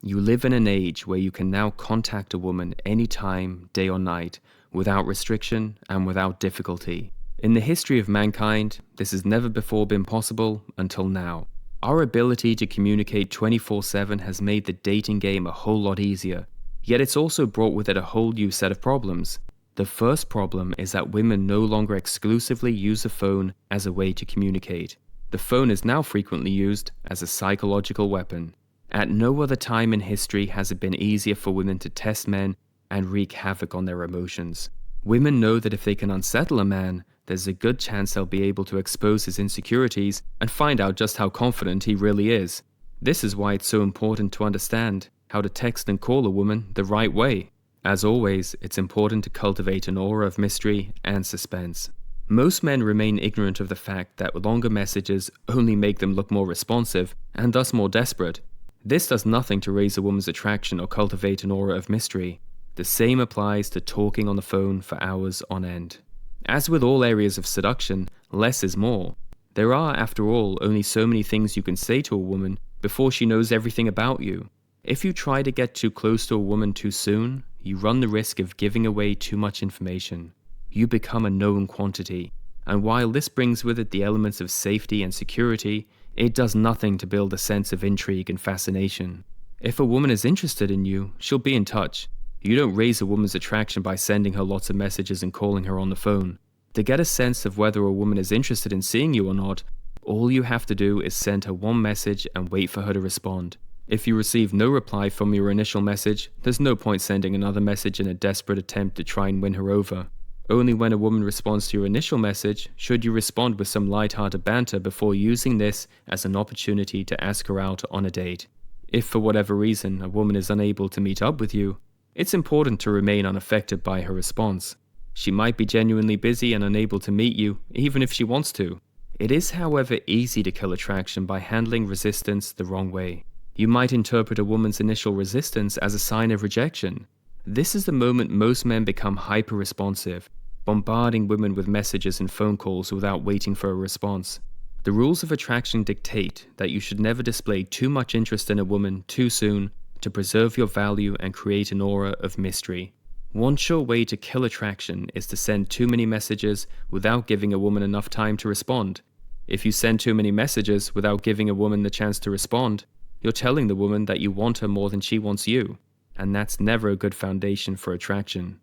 You live in an age where you can now contact a woman anytime, day or night, without restriction and without difficulty. In the history of mankind, this has never before been possible until now. Our ability to communicate 24/7 has made the dating game a whole lot easier, yet it's also brought with it a whole new set of problems. The first problem is that women no longer exclusively use the phone as a way to communicate. The phone is now frequently used as a psychological weapon. At no other time in history has it been easier for women to test men and wreak havoc on their emotions. Women know that if they can unsettle a man, there's a good chance they'll be able to expose his insecurities and find out just how confident he really is. This is why it's so important to understand how to text and call a woman the right way. As always, it's important to cultivate an aura of mystery and suspense. Most men remain ignorant of the fact that longer messages only make them look more responsive and thus more desperate. This does nothing to raise a woman's attraction or cultivate an aura of mystery. The same applies to talking on the phone for hours on end. As with all areas of seduction, less is more. There are, after all, only so many things you can say to a woman before she knows everything about you. If you try to get too close to a woman too soon, you run the risk of giving away too much information. You become a known quantity, and while this brings with it the elements of safety and security, it does nothing to build a sense of intrigue and fascination. If a woman is interested in you, she'll be in touch. You don't raise a woman's attraction by sending her lots of messages and calling her on the phone. To get a sense of whether a woman is interested in seeing you or not, all you have to do is send her one message and wait for her to respond. If you receive no reply from your initial message, there's no point sending another message in a desperate attempt to try and win her over. Only when a woman responds to your initial message should you respond with some light-hearted banter before using this as an opportunity to ask her out on a date. If for whatever reason a woman is unable to meet up with you, it's important to remain unaffected by her response. She might be genuinely busy and unable to meet you, even if she wants to. It is, however, easy to kill attraction by handling resistance the wrong way. You might interpret a woman's initial resistance as a sign of rejection. This is the moment most men become hyper-responsive, bombarding women with messages and phone calls without waiting for a response. The rules of attraction dictate that you should never display too much interest in a woman too soon to preserve your value and create an aura of mystery. One sure way to kill attraction is to send too many messages without giving a woman enough time to respond. If you send too many messages without giving a woman the chance to respond, you're telling the woman that you want her more than she wants you, and that's never a good foundation for attraction.